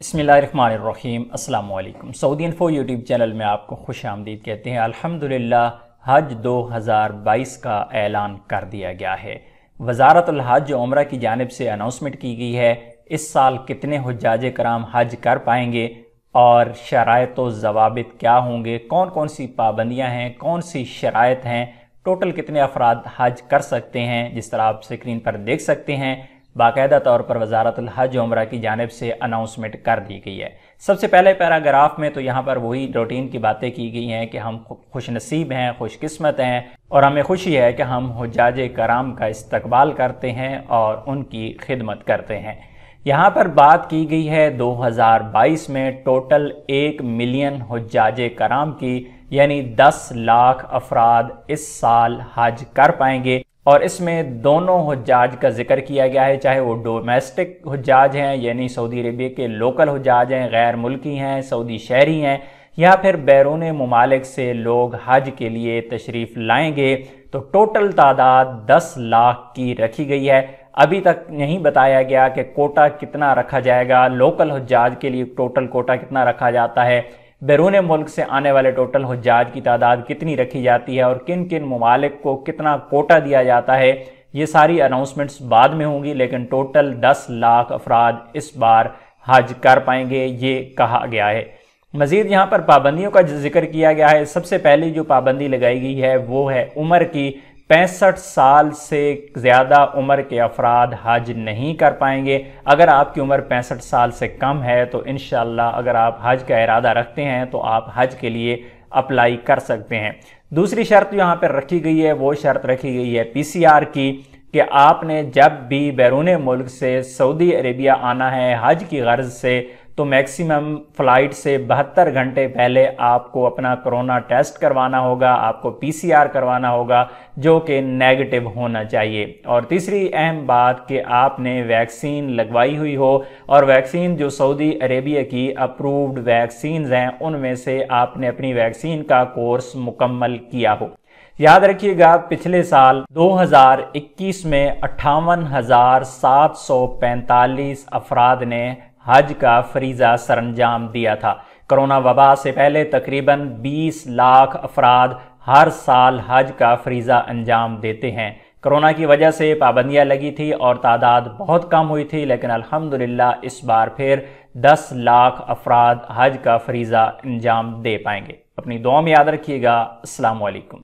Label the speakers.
Speaker 1: बिस्मिल्लाहिर्रहमानिर्रहीम। अस्सलाम वालेकुम। सऊदी इन्फो यूट्यूब चैनल में आपको खुश आमदीद कहते हैं। अल्हम्दुलिल्लाह हज 2022 का ऐलान कर दिया गया है। वज़ारतुल हज उम्रा की जानिब से अनाउंसमेंट की गई है इस साल कितने हुज्जाज कराम हज कर पाएंगे और शराइत व ज़वाबित क्या होंगे, कौन कौन सी पाबंदियाँ हैं, कौन सी शराइत हैं, टोटल कितने अफराद हज कर सकते हैं। जिस तरह आप स्क्रीन पर देख सकते हैं बाकायदा तौर पर वज़ारतुल हज उम्रा की जानिब से अनाउंसमेंट कर दी गई है। सबसे पहले पैराग्राफ में तो यहाँ पर वही रूटीन की बातें की गई हैं कि हम खुश नसीब हैं, खुशकिस्मत हैं और हमें खुशी है कि हम हुज्जाज कराम का इस्तकबाल करते हैं और उनकी खिदमत करते हैं। यहाँ पर बात की गई है 2022 में टोटल 1 मिलियन हुज्जाज कराम की, यानी 10 लाख अफराद इस साल हज कर पाएंगे। और इसमें दोनों हुज्जाज का जिक्र किया गया है, चाहे वो डोमेस्टिक हुज्जाज हैं यानी सऊदी अरेबिया के लोकल हुज्जाज हैं, गैर मुल्की हैं, सऊदी शहरी हैं, या फिर बैरून मुमालिक से लोग हज के लिए तशरीफ़ लाएंगे। तो टोटल तादाद 10 लाख की रखी गई है। अभी तक नहीं बताया गया कि कोटा कितना रखा जाएगा, लोकल हुज्जाज के लिए टोटल कोटा कितना रखा जाता है, बैरून मुल्क से आने वाले टोटल हुज्जाज की तादाद कितनी रखी जाती है और किन किन ममालिक को कितना कोटा दिया जाता है। ये सारी अनाउंसमेंट्स बाद में होंगी, लेकिन टोटल 10 लाख अफराद इस बार हज कर पाएंगे ये कहा गया है। मज़ीद यहाँ पर पाबंदियों का जिक्र किया गया है। सबसे पहली जो पाबंदी लगाई गई है वो है उम्र की। 65 साल से ज़्यादा उम्र के अफराद हज नहीं कर पाएंगे। अगर आपकी उम्र 65 साल से कम है तो इंशाअल्लाह अगर आप हज का इरादा रखते हैं तो आप हज के लिए अप्लाई कर सकते हैं। दूसरी शर्त यहाँ पर रखी गई है वो शर्त रखी गई है PCR की, कि आपने जब भी बैरून मुल्क से सऊदी अरेबिया आना है हज की गर्ज से तो मैक्सिमम फ़्लाइट से 72 घंटे पहले आपको अपना कोरोना टेस्ट करवाना होगा, आपको PCR करवाना होगा जो कि नेगेटिव होना चाहिए। और तीसरी अहम बात कि आपने वैक्सीन लगवाई हुई हो और वैक्सीन जो सऊदी अरेबिया की अप्रूव्ड वैक्सीन हैं उनमें से आपने अपनी वैक्सीन का कोर्स मुकम्मल किया हो। याद रखिएगा पिछले साल 2021 में 58,745 अफराद ने हज का फरीज़ा सरंजाम दिया था। कोरोना वबा से पहले तकरीबन 20 लाख अफराद हर साल हज का फरीज़ा अंजाम देते हैं। कोरोना की वजह से पाबंदियां लगी थी और तादाद बहुत कम हुई थी, लेकिन अल्हम्दुलिल्लाह इस बार फिर 10 लाख अफराद हज का फरीज़ा अंजाम दे पाएंगे। अपनी दुआ में याद रखिएगा। अस्सलाम वालेकुम।